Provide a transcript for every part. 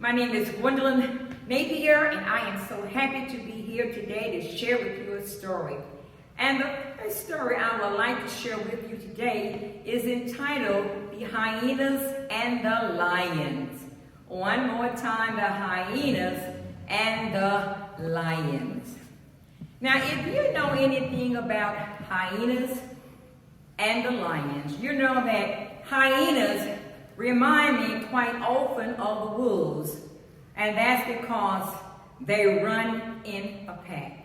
My name is Gwendolyn Napier, and I am so happy to be here today to share with you a story. And the first story I would like to share with you today is entitled The Hyenas and the Lions. One more time, the hyenas and the lions. Now, if you know anything about hyenas and the lions, you know that hyenas remind me quite often of the wolves, and that's because they run in a pack.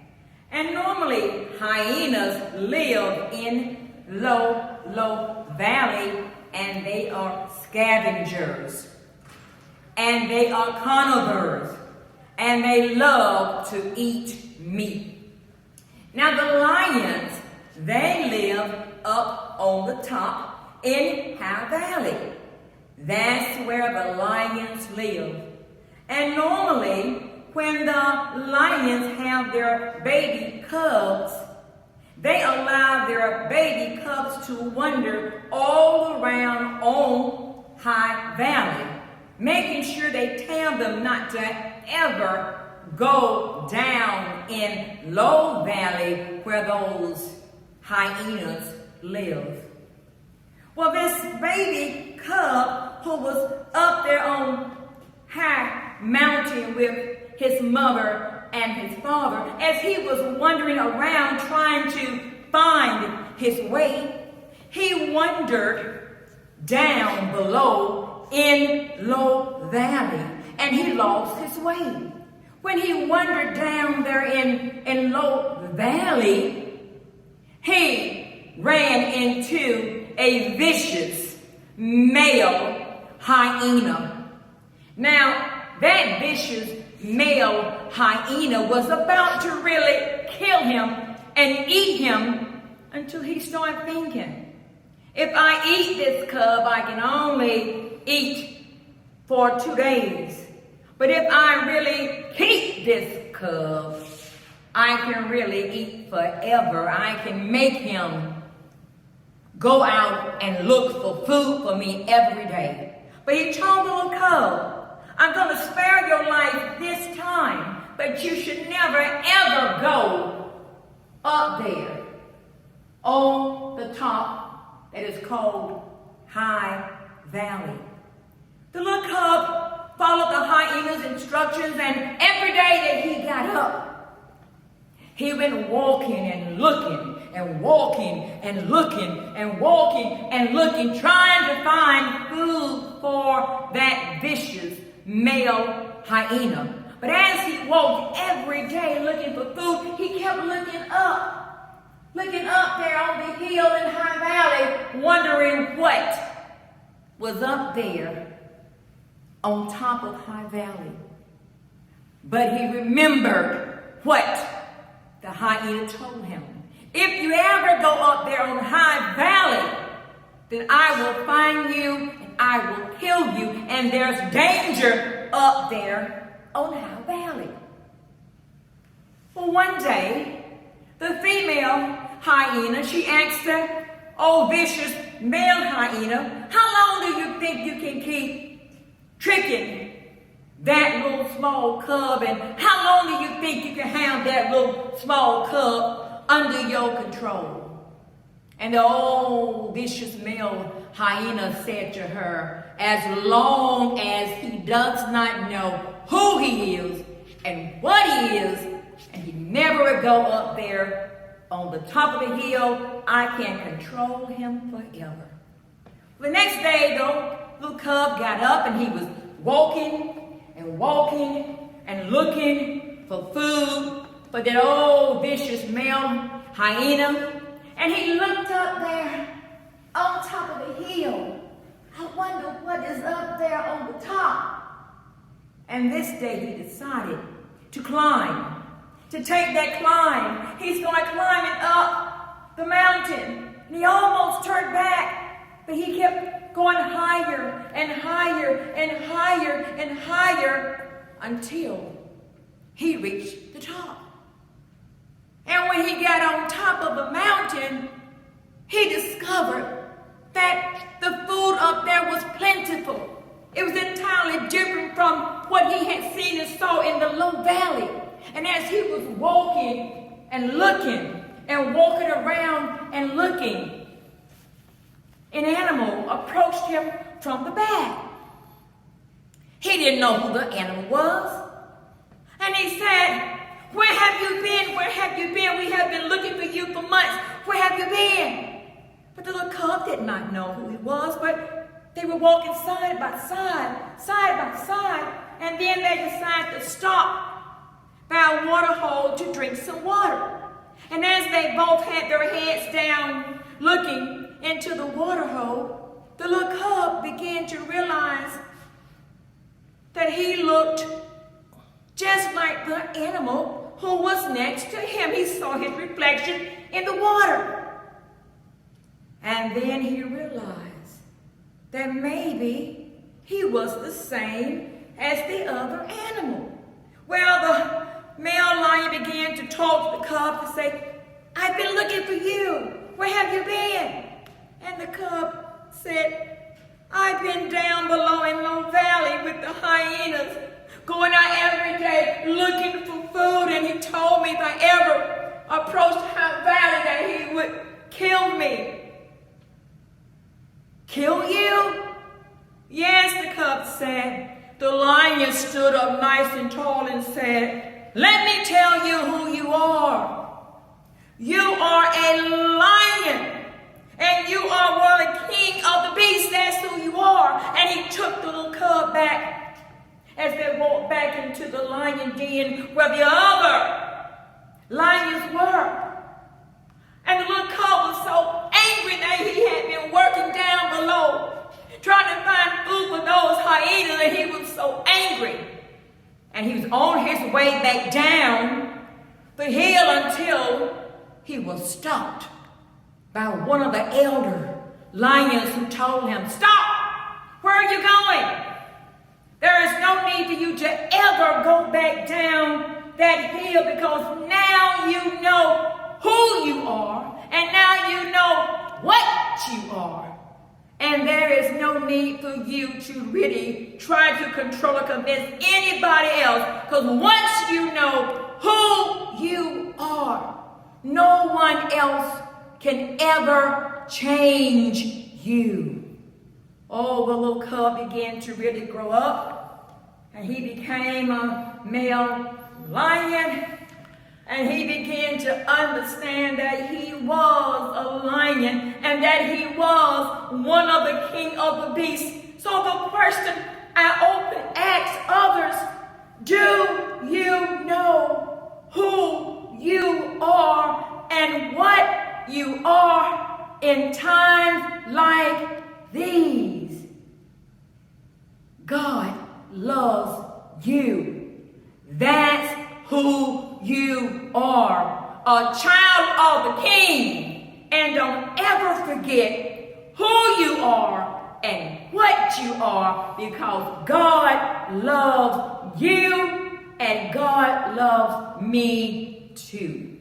And normally, hyenas live in low valley, and they are scavengers, and they are carnivores, and they love to eat meat. Now the lions, they live up on the top in high valley. That's where the lions live. And normally, when the lions have their baby cubs, they allow their baby cubs to wander all around on high valley, making sure they tell them not to ever go down in low valley where those hyenas live. Well, this baby cub who was up there on high mountain with his mother and his father, as he was wandering around trying to find his way, he wandered down below in low valley, and he lost his way. When he wandered down there in low valley, he ran into a vicious male hyena. Now, that vicious male hyena was about to really kill him and eat him until he started thinking, if I eat this cub, I can only eat for 2 days. But if I really keep this cub, I can really eat forever. I can make him go out and look for food for me every day. But he told the little cub, I'm going to spare your life this time, but you should never ever go up there on the top that is called High Valley. The little cub followed the hyena's instructions, and every day that he got up, he went walking and looking and walking and looking and walking and looking, trying to find food for that vicious male hyena. But as he walked every day looking for food, he kept looking up there on the hill in High Valley, wondering what was up there on top of High Valley. But he remembered what the hyena told him. If you ever go up there on High Valley, then I will find you and I will kill you, and there's danger up there on High Valley. Well, one day, the female hyena, she asked the old vicious male hyena, how long do you think you can keep tricking that little small cub, and how long do you think you can have that little small cub under your control? And the old vicious male hyena said to her, as long as he does not know who he is and what he is, and he never will go up there on the top of the hill, I can control him forever. The next day, the little cub got up and he was walking and looking for food for that old vicious male hyena. And he looked up there on top of the hill. I wonder what is up there on the top. And this day he decided to climb, to take that climb. He started climbing up the mountain. And he almost turned back, but he kept going higher and higher and higher and higher until he reached the top. And when he got on top of the mountain, he discovered that the food up there was plentiful. It was entirely different from what he had seen and saw in the low valley. And as he was walking and looking and walking around and looking, an animal approached him from the back. He didn't know who the animal was. And he said, "Where have you been? Where have you been? We have been looking for you for months. Where have you been?" But the little cub did not know who he was, but they were walking side by side, and then they decided to stop by a water hole to drink some water. And as they both had their heads down looking into the water hole, the little cub began to realize that he looked just like the animal who was next to him. He saw his reflection in the water. And then he realized that maybe he was the same as the other animal. Well, the male lion began to talk to the cub to say, "I've been looking for you. Where have you been?" And the cub said, "I've been down below in Low Valley with the hyenas, going out every day looking for food." And he told me if I ever approached High Valley that he would kill me. "Kill you?" "Yes," the cub said. The lion stood up nice and tall and said, "Let me tell you who you are. You are a lion, and you are one of the king of the beasts. That's who you are." And he took the little cub back as they walked back into the lion den where the other lions were. And the little cub was so angry that he had been working down below, trying to find food for those hyenas, and he was so angry. And he was on his way back down the hill until he was stopped by one of the elder lions who told him, "Stop! Where are you going? There is no need for you to ever go back down that hill, because now you know who you are, and now you know what you are. And there is no need for you to really try to control or convince anybody else, because once you know who you are, no one else can ever change you." Oh, the little cub began to really grow up, and he became a male lion. And he began to understand that he was a lion and that he was one of the king of the beasts. So the question I often ask others, do you know who you are and what you are in times like these? God loves you. That's who you are, a child of the King. And don't ever forget who you are and what you are, because God loves you and God loves me too.